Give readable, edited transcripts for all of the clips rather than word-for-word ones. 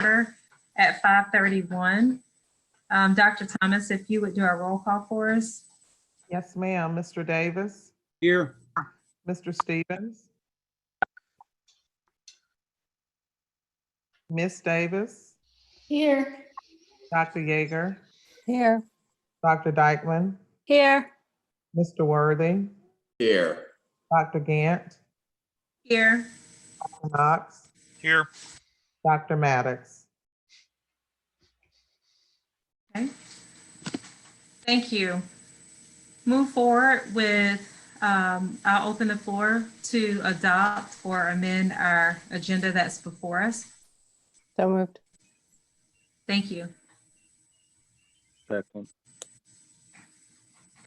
at 5:31. Dr. Thomas, if you would do a roll call for us. Yes, ma'am. Mr. Davis, Here. Mr. Stevens, Miss Davis, Here. Dr. Yeager, Here. Dr. Dykeman, Here. Mr. Worthy, Here. Dr. Gant, Here. Dr. Knox, Here. Dr. Maddox. Okay. Thank you. Move forward with, I'll open the floor to adopt or amend our agenda that's before us. So moved. Thank you. Second.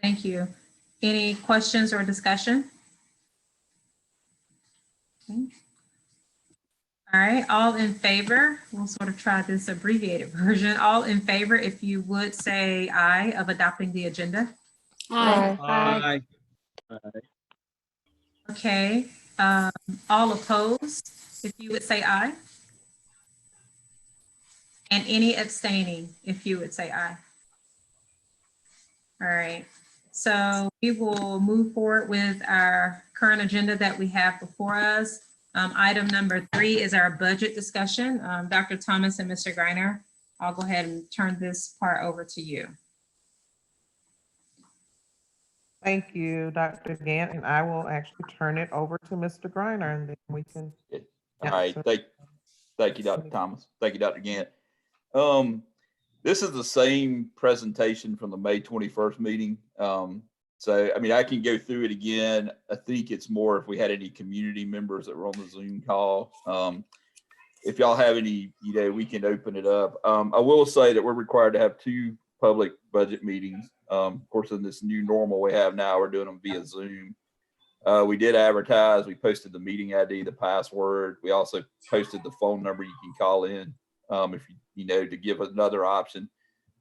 Thank you. Any questions or discussion? Okay. All right, all in favor, we'll sort of try this abbreviated version. All in favor, if you would say aye of adopting the agenda. Aye. Aye. Okay, all opposed, if you would say aye. And any abstaining, if you would say aye. All right, so we will move forward with our current agenda that we have before us. Item number 3 is our budget discussion. Dr. Thomas and Mr. Greiner, I'll go ahead and turn this part over to you. Thank you, Dr. Gant, and I will actually turn it over to Mr. Greiner, and then we can. All right, thank you, Dr. Thomas. Thank you, Dr. Gant. This is the same presentation from the May 21st meeting. So, I mean, I can go through it again. I think it's more if we had any community members that were on the Zoom call. If y'all have any, we can open it up. I will say that we're required to have 2 public budget meetings. Of course, in this new normal we have now, we're doing them via Zoom. We did advertise, we posted the meeting ID, the password. We also posted the phone number you can call in if to give another option.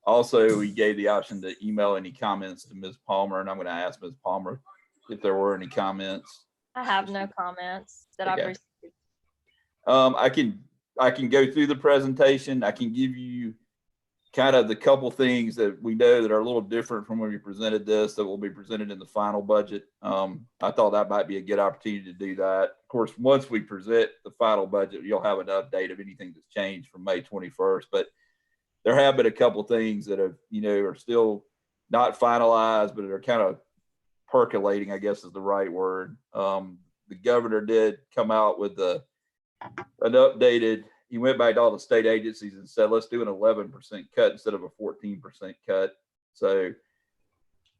Also, we gave the option to email any comments to Ms. Palmer, and I'm going to ask Ms. Palmer if there were any comments. I have no comments that I've received. I can go through the presentation. I can give you kind of the couple things that we know that are a little different from when we presented this that will be presented in the final budget. I thought that might be a good opportunity to do that. Of course, once we present the final budget, you'll have an update of anything that's changed from May 21st, but there have been a couple things that have, are still not finalized, but are kind of percolating, I guess is the right word. The governor did come out with an updated, he went back to all the state agencies and said, let's do an 11% cut instead of a 14% cut. So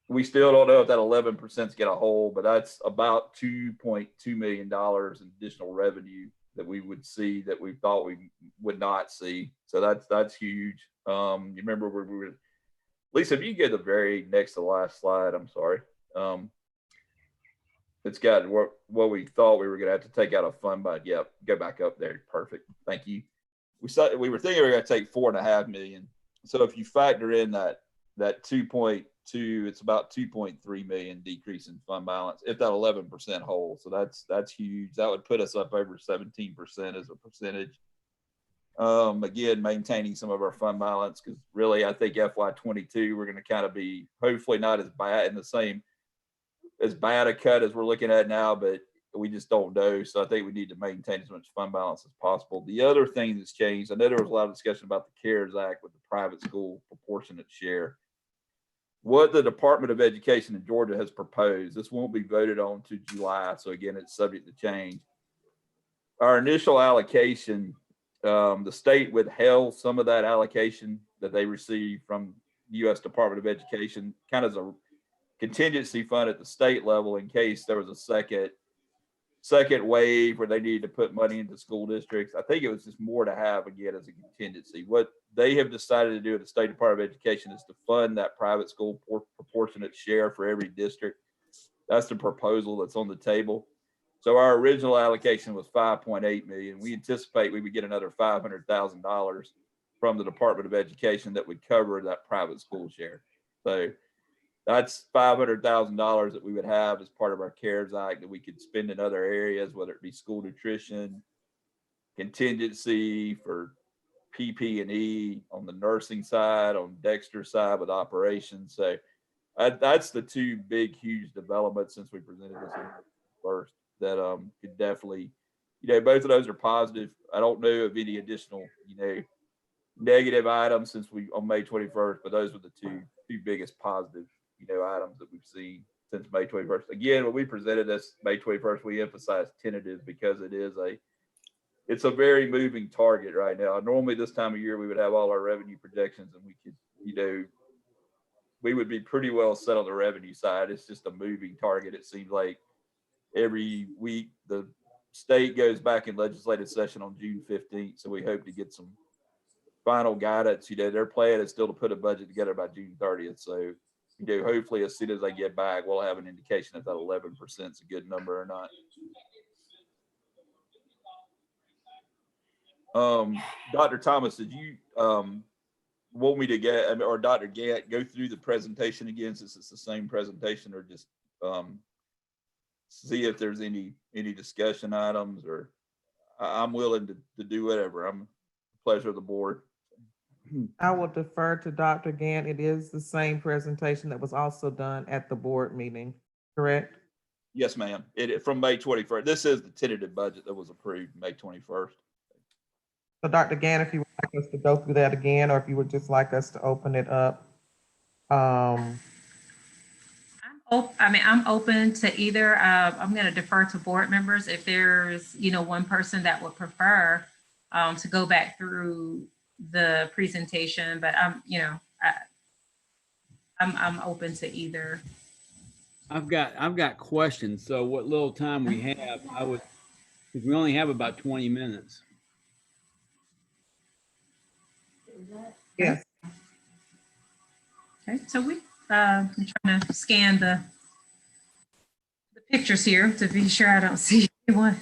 we still don't know if that 11% is going to hold, but that's about $2.2 million in additional revenue that we would see that we thought we would not see. So that's huge. You remember where we were, Lisa, if you get the very next to last slide, I'm sorry. It's got what we thought we were going to have to take out of fund, but yep, go back up there. Perfect. Thank you. We were thinking we were going to take $4.5 million. So if you factor in that 2.2, it's about 2.3 million decrease in fund balance if that 11% holds. So that's huge. That would put us up over 17% as a percentage. Again, maintaining some of our fund balance, because really I think FY22 we're going to kind of be hopefully not as bad as bad a cut as we're looking at now, but we just don't know. So I think we need to maintain as much fund balance as possible. The other thing that's changed, I know there was a lot of discussion about the CARES Act with the private school proportionate share. What the Department of Education in Georgia has proposed, this won't be voted on to July. So again, it's subject to change. Our initial allocation, the state withheld some of that allocation that they received from the U.S. Department of Education, kind of as a contingency fund at the state level in case there was a second wave where they needed to put money into school districts. I think it was just more to have again as a contingency. What they have decided to do at the State Department of Education is to fund that private school proportionate share for every district. That's the proposal that's on the table. So our original allocation was 5.8 million. We anticipate we would get another $500,000 from the Department of Education that would cover that private school share. So that's $500,000 that we would have as part of our CARES Act that we could spend in other areas, whether it be school nutrition, contingency for PP&E on the nursing side, on Dexter's side with operations. So that's the two big, huge developments since we presented this first that could definitely, both of those are positive. I don't know of any additional, negative items since we on May 21st, but those were the two biggest positive, items that we've seen since May 21st. Again, when we presented this May 21st, we emphasized tentative because it's a very moving target right now. Normally this time of year, we would have all our revenue projections and we could, we would be pretty well set on the revenue side. It's just a moving target. It seems like every week the state goes back in legislative session on June 15th. So we hope to get some final guidance. Their plan is still to put a budget together by June 30th. So, hopefully as soon as they get back, we'll have an indication if that 11% is a good number or not. Dr. Thomas, did you want me to get, or Dr. Gant, go through the presentation again since it's the same presentation, or just see if there's any discussion items, or I'm willing to do whatever. I'm pleasure of the board. I will defer to Dr. Gant. It is the same presentation that was also done at the board meeting, correct? Yes, ma'am. It from May 21st. This is the tentative budget that was approved May 21st. So Dr. Gant, if you would like us to go through that again, or if you would just like us to open it up. I'm open to either. I'm going to defer to board members if there's, one person that would prefer to go back through the presentation, but I'm open to either. I've got questions. So what little time we have, because we only have about 20 minutes. Yes. Okay, so I'm trying to scan the pictures here to be sure I don't see anyone.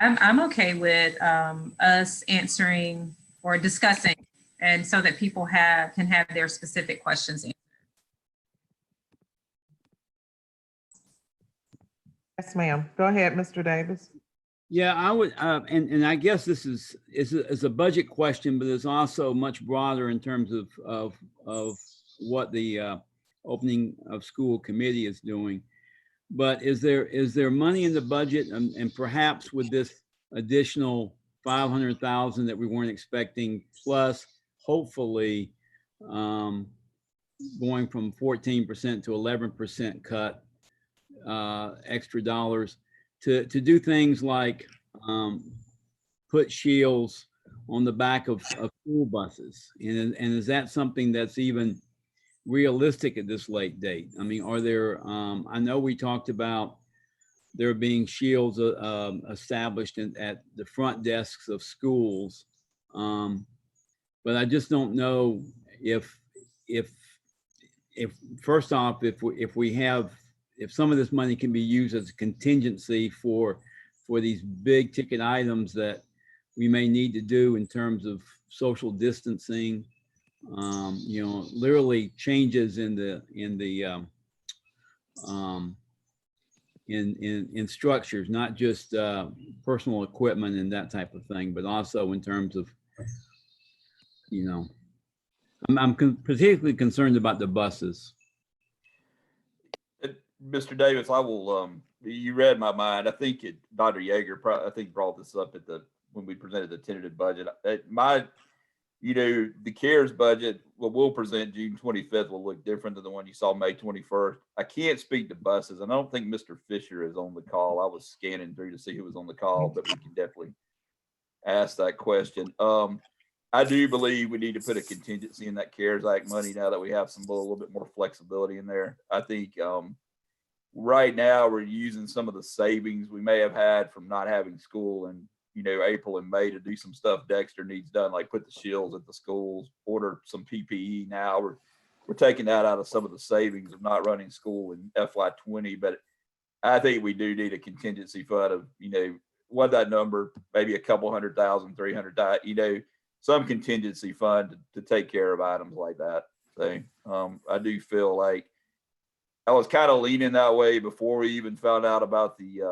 I'm okay with us answering or discussing, and so that people can have their specific questions answered. Yes, ma'am. Go ahead, Mr. Davis. Yeah, I would, and I guess this is a budget question, but it's also much broader in terms of what the opening of school committee is doing. But is there money in the budget, and perhaps with this additional 500,000 that we weren't expecting, plus hopefully going from 14% to 11% cut, extra dollars to do things like put shields on the back of school buses, and is that something that's even realistic at this late date? I mean, are there, I know we talked about there being shields established at the front desks of schools, but I just don't know if first off, if some of this money can be used as a contingency for these big ticket items that we may need to do in terms of social distancing, literally changes in structures, not just personal equipment and that type of thing, but also in terms of, I'm particularly concerned about the buses. Mr. Davis, I will, you read my mind. I think Dr. Yeager brought this up when we presented the tentative budget. The CARES budget, what we'll present June 25th will look different than the one you saw May 21st. I can't speak to buses, and I don't think Mr. Fisher is on the call. I was scanning through to see who was on the call, but we can definitely ask that question. I do believe we need to put a contingency in that CARES Act money now that we have a little bit more flexibility in there. I think right now we're using some of the savings we may have had from not having school in April and May to do some stuff Dexter needs done, like put the shields at the schools, order some PPE. Now we're taking that out of some of the savings of not running school in FY20, but I think we do need a contingency fund of, what that number, maybe a couple 100,000, 300,000, some contingency fund to take care of items like that. So I do feel like I was kind of leaning that way before we even found out about the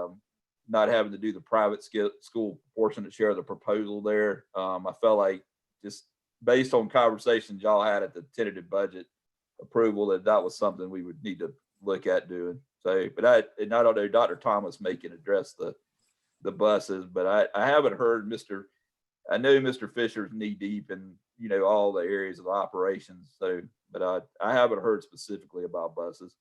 not having to do the private school proportionate share of the proposal there. I felt like just based on conversations y'all had at the tentative budget approval, that was something we would need to look at doing. So, but I don't know, Dr. Thomas may can address the buses, but I haven't heard I know Mr. Fisher's knee deep in, all the areas of operations. So, but I haven't heard specifically about buses.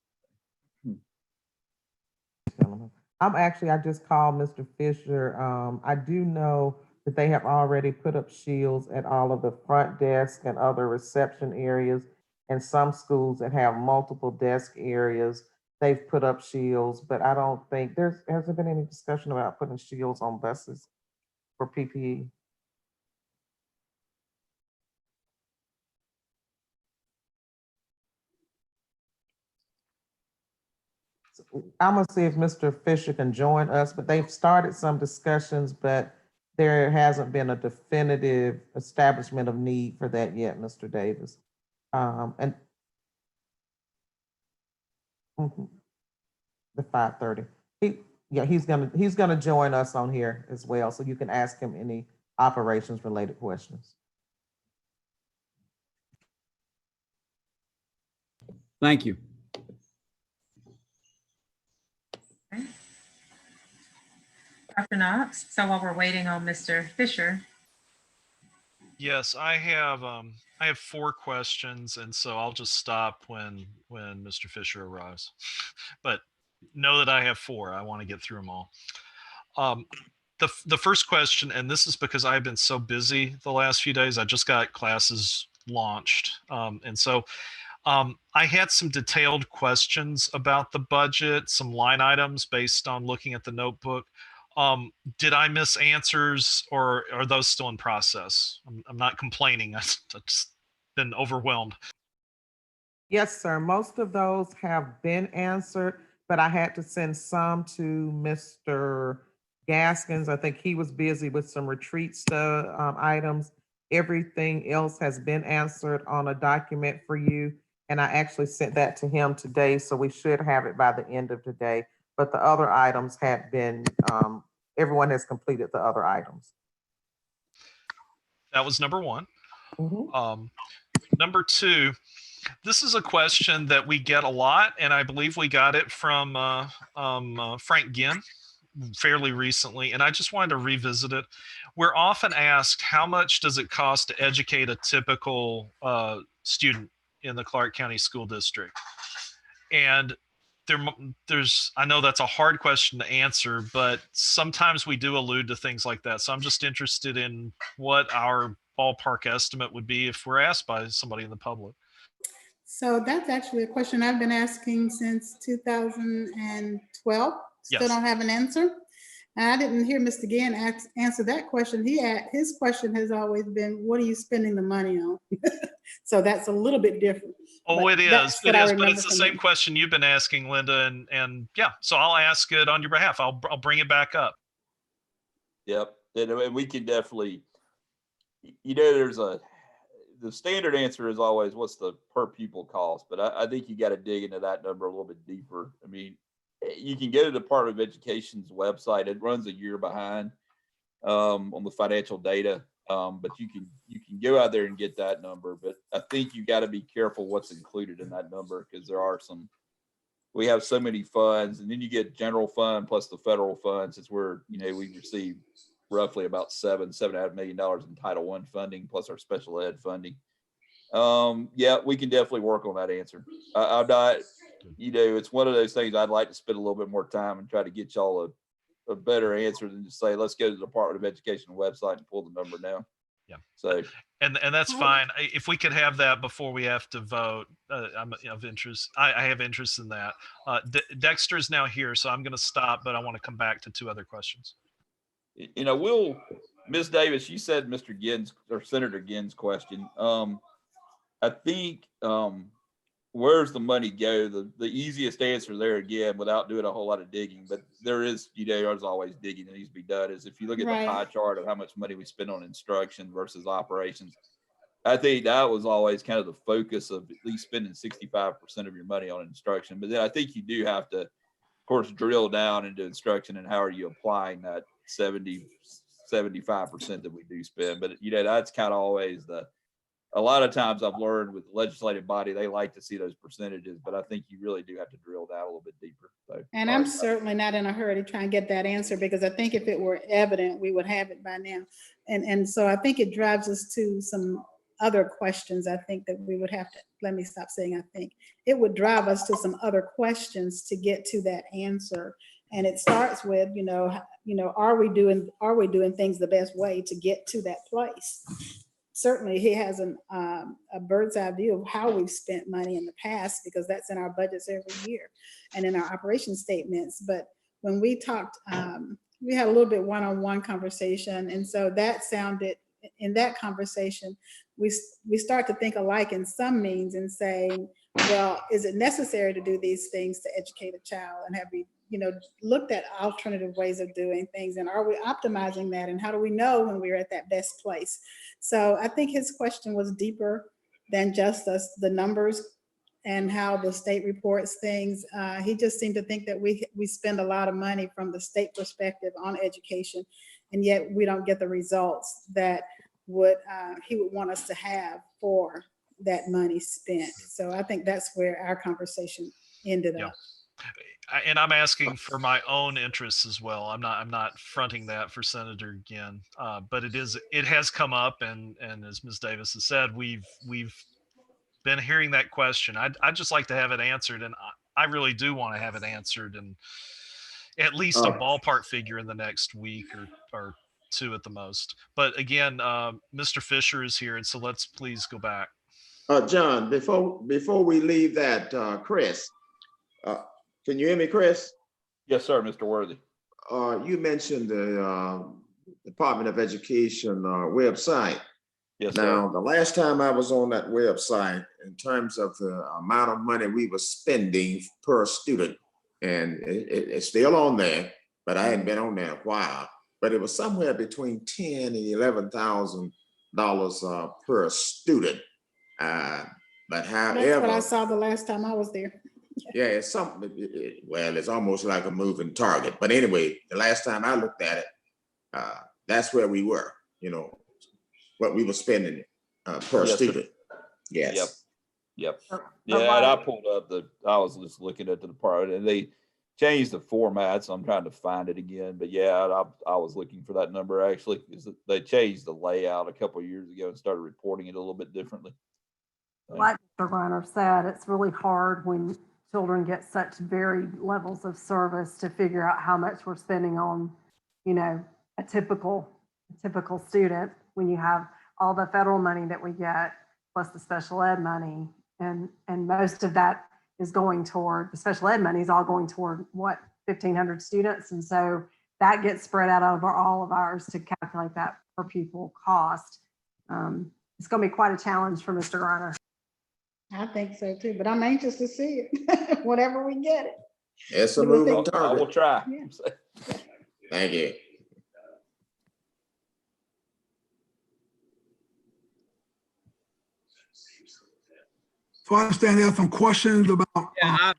I just called Mr. Fisher. I do know that they have already put up shields at all of the front desk and other reception areas. And some schools that have multiple desk areas, they've put up shields, but I don't think has there been any discussion about putting shields on buses for PPE? I'm gonna see if Mr. Fisher can join us, but they've started some discussions, but there hasn't been a definitive establishment of need for that yet, Mr. Davis. And mhm, the 5:30. He's gonna join us on here as well, so you can ask him any operations related questions. Thank you. Dr. Knox, so while we're waiting on Mr. Fisher, Yes, I have 4 questions, and so I'll just stop when Mr. Fisher arrives. But know that I have 4. I want to get through them all. The first question, and this is because I've been so busy the last few days. I just got classes launched, and so I had some detailed questions about the budget, some line items based on looking at the notebook. Did I miss answers, or are those still in process? I'm not complaining. I've just been overwhelmed. Yes, sir. Most of those have been answered, but I had to send some to Mr. Gaskins. I think he was busy with some retreat stuff, items. Everything else has been answered on a document for you. And I actually sent that to him today, so we should have it by the end of today. But the other items have been, everyone has completed the other items. That was number 1. Mhm. Number 2, this is a question that we get a lot, and I believe we got it from Frank Ginn fairly recently, and I just wanted to revisit it. We're often asked, how much does it cost to educate a typical student in the Clark County School District? And there's, I know that's a hard question to answer, but sometimes we do allude to things like that. So I'm just interested in what our ballpark estimate would be if we're asked by somebody in the public. So that's actually a question I've been asking since 2012. Still Yes. don't have an answer. And I didn't hear Mr. Gann answer that question. His question has always been, what are you spending the money on? So that's a little bit different. Oh, But it is. that's It what I is, but remember it's the from same him. question you've been asking, Linda, and yeah. So I'll ask it on your behalf. I'll bring it back up. Yep. And we can definitely, there's the standard answer is always what's the per pupil cost, but I think you got to dig into that number a little bit deeper. I mean, you can go to the Department of Education's website. It runs a year behind on the financial data, but you can go out there and get that number. But I think you got to be careful what's included in that number, because we have so many funds, and then you get general fund plus the federal fund, since we receive roughly about $7.5 million in Title I funding plus our special ed funding. Yeah, we can definitely work on that answer. I'm not, it's one of those things I'd like to spend a little bit more time and try to get y'all a better answer than just say, let's go to the Department of Education website and pull the number down. Yeah. So, and that's fine. If we could have that before we have to vote, I'm of interest. I have interest in that. Dexter's now here, so I'm going to stop, but I want to come back to 2 other questions. Ms. Davis, you said Mr. Ginn's or Senator Ginn's question. I think where's the money go? The easiest answer there, again, without doing a whole lot of digging, but there's always digging that needs to be done, is if you look at the pie chart of how much money we spend on instruction versus operations. I think that was always kind of the focus of at least spending 65% of your money on instruction. But then I think you do have to course, drill down into instruction and how are you applying that 75% that we do spend. But that's kind of always a lot of times I've learned with the legislative body, they like to see those percentages, but I think you really do have to drill down a little bit deeper. So, And I'm certainly not in a hurry to try and get that answer, because I think if it were evident, we would have it by now. And so I think it drives us to some other questions. I think that we would have to, let me stop saying I think. It would drive us to some other questions to get to that answer. And it starts with, are we doing things the best way to get to that place? Certainly he has a bird's eye view of how we've spent money in the past, because that's in our budgets every year and in our operation statements. But when we talked, we had a little bit one-on-one conversation. And so that sounded, in that conversation, we start to think alike in some means and saying, well, is it necessary to do these things to educate a child? And have we, looked at alternative ways of doing things? And are we optimizing that? And how do we know when we're at that best place? So I think his question was deeper than just the numbers and how the state reports things. He just seemed to think that we spend a lot of money from the state perspective on education, and yet we don't get the results that he would want us to have for that money spent. So I think that's where our conversation ended up. And I'm asking for my own interests as well. I'm not fronting that for Senator Ginn, but it has come up, and as Ms. Davis has said, we've been hearing that question. I'd just like to have it answered, and I really do want to have it answered, and at least a ballpark figure in the next week or two at the most. But again, Mr. Fisher is here, and so let's please go back. John, before we leave that, Chris, can you hear me, Chris? Yes, sir, Mr. Worthy. You mentioned the Department of Education website. Yes, now, sir. The last time I was on that website, in terms of the amount of money we were spending per student, and it's still on there, but I hadn't been on there in a while, but it was somewhere between $10,000 and $11,000 per student. But however, That's what I saw the last time I was there. Yeah, it's something, well, it's almost like a moving target. But anyway, the last time I looked at it, that's where we were, what we were spending per student. Yes. Yep. Yeah, and I pulled up I was just looking at the department, and they changed the format, so I'm trying to find it again. But yeah, I was looking for that number actually, because they changed the layout a couple of years ago and started reporting it a little bit differently. Like Mr. Reiner said, it's really hard when children get such varied levels of service to figure out how much we're spending on, a typical student, when you have all the federal money that we get plus the special ed money, and most of that is going toward, the special ed money is all going toward 1,500 students, and so that gets spread out over all of ours to calculate that per pupil cost. It's going to be quite a challenge for Mr. Reiner. I think so too, but I'm anxious to see it, whatever we get it. It's a moving target. I will try. Yeah. Thank you. So I understand there are some questions about. Yeah,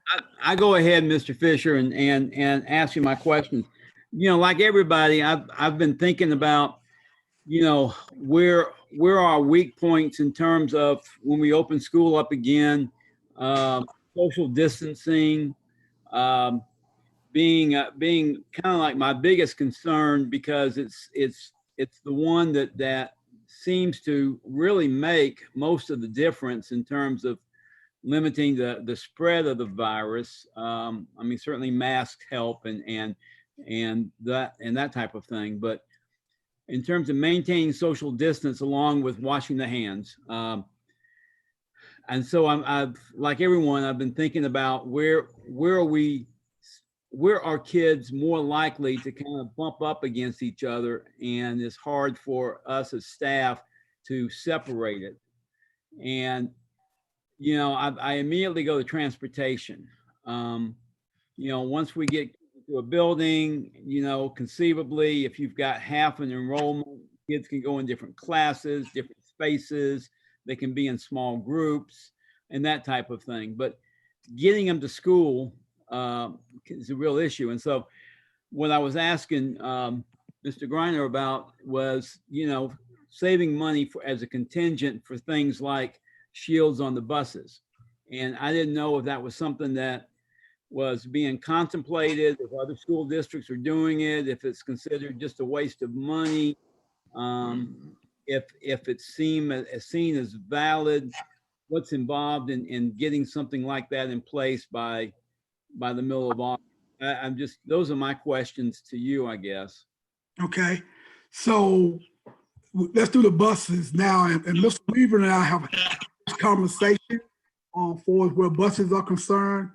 I go ahead, Mr. Fisher, and ask you my questions. Like everybody, I've been thinking about, where are weak points in terms of when we open school up again, social distancing, being kind of like my biggest concern, because it's the one that seems to really make most of the difference in terms of limiting the spread of the virus. Certainly masks help and that type of thing, but in terms of maintaining social distance along with washing the hands. And so I've like everyone, I've been thinking about where are kids more likely to kind of bump up against each other, and it's hard for us as staff to separate it. And, I immediately go to transportation. Once we get to a building, conceivably, if you've got half an enrollment, kids can go in different classes, different spaces, they can be in small groups and that type of thing. But getting them to school, is a real issue. And so what I was asking Mr. Griner about was, saving money as a contingent for things like shields on the buses. And I didn't know if that was something that was being contemplated, if other school districts are doing it, if it's considered just a waste of money, if it's seen as valid, what's involved in getting something like that in place by the middle of August. Those are my questions to you, I guess. Okay, so let's do the buses now. And Mr. Weaver and I have a conversation for where buses are concerned.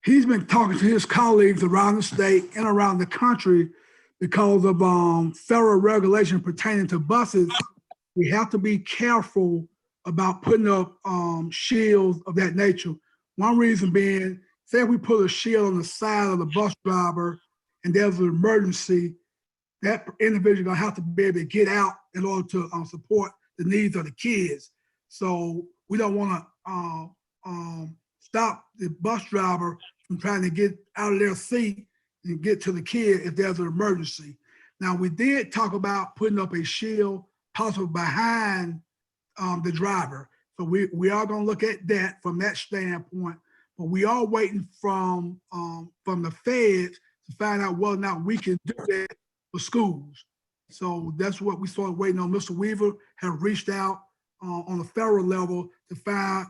He's been talking to his colleagues around the state and around the country because of federal regulation pertaining to buses. We have to be careful about putting up shields of that nature. One reason being, say if we put a shield on the side of the bus driver and there's an emergency, that individual gonna have to be able to get out in order to support the needs of the kids. So we don't wanna stop the bus driver from trying to get out of their seat and get to the kid if there's an emergency. Now, we did talk about putting up a shield possibly behind the driver. So we are gonna look at that from that standpoint, but we are waiting from the feds to find out whether or not we can do that for schools. So that's what we started waiting on. Mr. Weaver have reached out on the federal level to find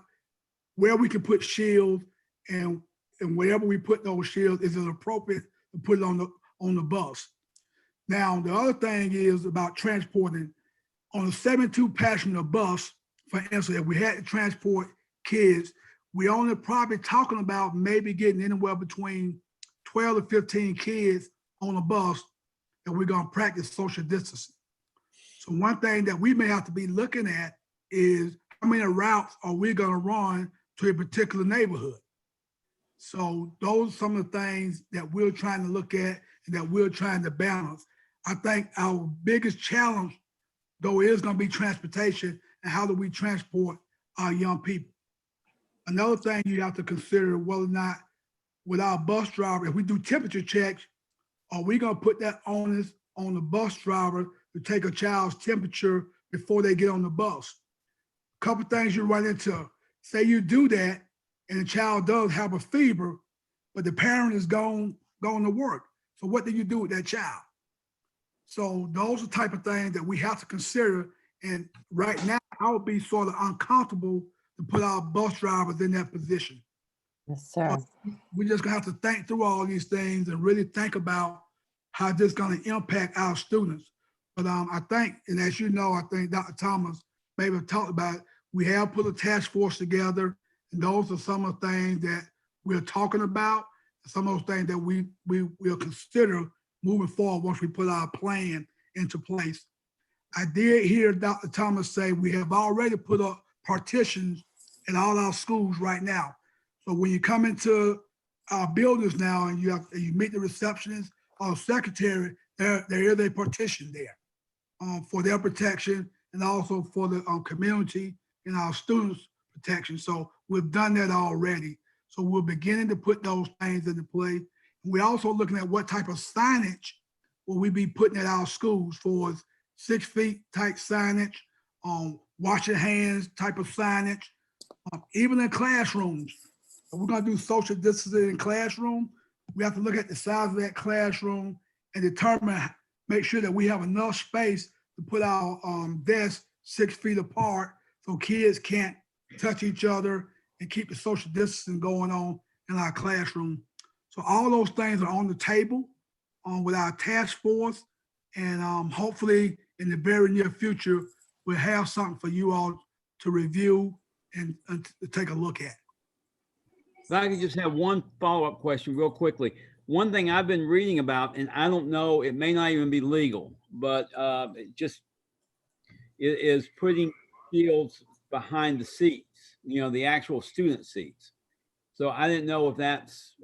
where we can put shields, and wherever we put those shields, is it appropriate to put it on the bus? Now, the other thing is about transporting. On a 72 passenger bus, for instance, if we had to transport kids, we only probably talking about maybe getting anywhere between 12 to 15 kids on a bus, and we're gonna practice social distancing. So one thing that we may have to be looking at is how many routes are we gonna run to a particular neighborhood? So those are some of the things that we're trying to look at and that we're trying to balance. I think our biggest challenge, though, is gonna be transportation and how do we transport our young people. Another thing you have to consider whether or not with our bus driver, if we do temperature checks, are we gonna put that onus on the bus driver to take a child's temperature before they get on the bus? A couple things you run into. Say you do that and the child does have a fever, but the parent is going to work. So what do you do with that child? So those are the type of things that we have to consider. And right now, I would be sort of uncomfortable to put our bus drivers in that position. Yes, sir. We're just gonna have to think through all these things and really think about how this is gonna impact our students. But I think, and as you know, I think Dr. Thomas maybe talked about it, we have put a task force together, and those are some of the things that we're talking about, some of those things that we will consider moving forward once we put our plan into place. I did hear Dr. Thomas say we have already put up partitions in all our schools right now. So when you come into our buildings now and you meet the receptionist or secretary, there is a partition there for their protection and also for the community and our students' protection. So we've done that already. So we're beginning to put those things into play. We're also looking at what type of signage will we be putting at our schools for 6 feet type signage, wash your hands type of signage, even in classrooms. If we're gonna do social distancing in classroom, we have to look at the size of that classroom and determine, make sure that we have enough space to put our desks 6 feet apart so kids can't touch each other and keep the social distancing going on in our classroom. So all those things are on the table with our task force, and hopefully in the very near future, we'll have something for you all to review and to take a look at. If I could just have one follow-up question real quickly. One thing I've been reading about, and I don't know, it may not even be legal, but it is putting shields behind the seats, the actual student seats. So I didn't know if that's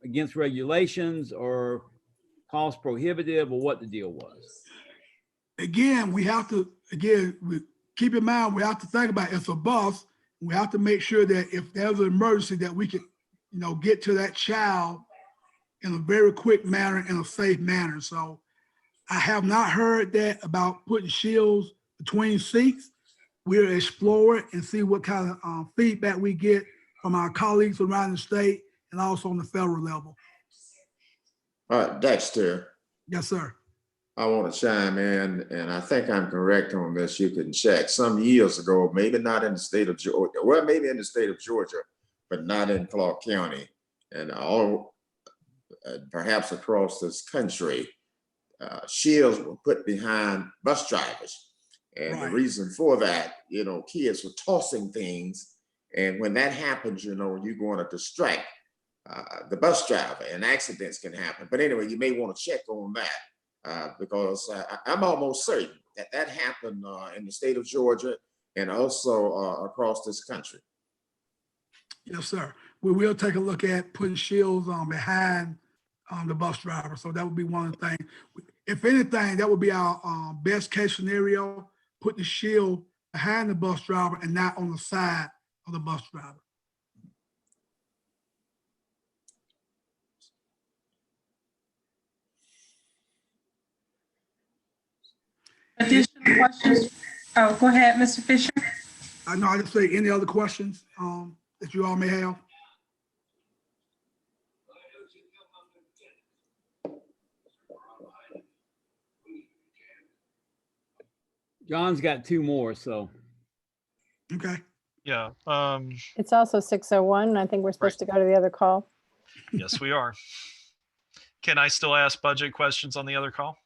against regulations or cost prohibitive or what the deal was. Again, we have to, keep in mind, we have to think about it's a bus. We have to make sure that if there's an emergency that we can get to that child in a very quick manner, in a safe manner. So I have not heard that about putting shields between seats. We'll explore it and see what kind of feedback we get from our colleagues around the state and also on the federal level. Dexter, Yes, sir. I want to chime in, and I think I'm correct on this. You can check. Some years ago, maybe not in the state of Georgia, well, maybe in the state of Georgia, but not in Clark County, and all perhaps across this country, shields were put behind bus drivers. And the Right. reason for that, kids were tossing things. And when that happens, you're going to distract the bus driver, and accidents can happen. But anyway, you may want to check on that because I'm almost certain that that happened in the state of Georgia and also across this country. Yes, sir. We will take a look at putting shields behind the bus driver. So that would be one of the things. If anything, that would be our best case scenario, put the shield behind the bus driver and not on the side of the bus driver. Additional questions? Oh, go ahead, Mr. Fisher. I know I just say any other questions that you all may have. John's got two more, so. Okay. Yeah. It's also 6:01, and I think we're supposed to go to the other call. Yes, we are. Can I still ask budget questions on the other call?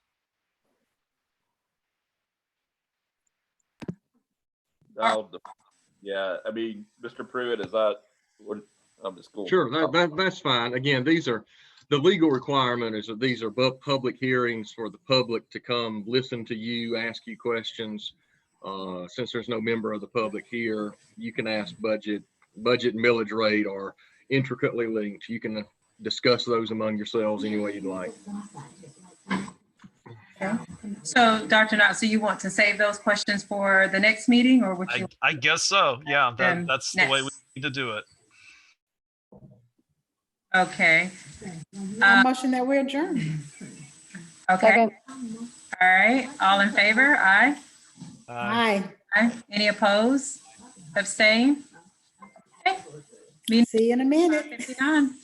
Yeah, I mean, Mr. Pruitt, is that what the school? Sure, that's fine. Again, these are, the legal requirement is that these are public hearings for the public to come listen to you, ask you questions. Since there's no member of the public here, you can ask budget and millage rate are intricately linked. You can discuss those among yourselves any way you'd like. Okay. So, Dr. Knott, so you want to save those questions for the next meeting, or would you? I guess so. Yeah, that's the way we need to do it. Okay. Motion that we adjourn. Okay. Second. All right. All in favor? Aye. Aye. Aye. Any opposed? Abstain? Okay. See you in a minute. 59.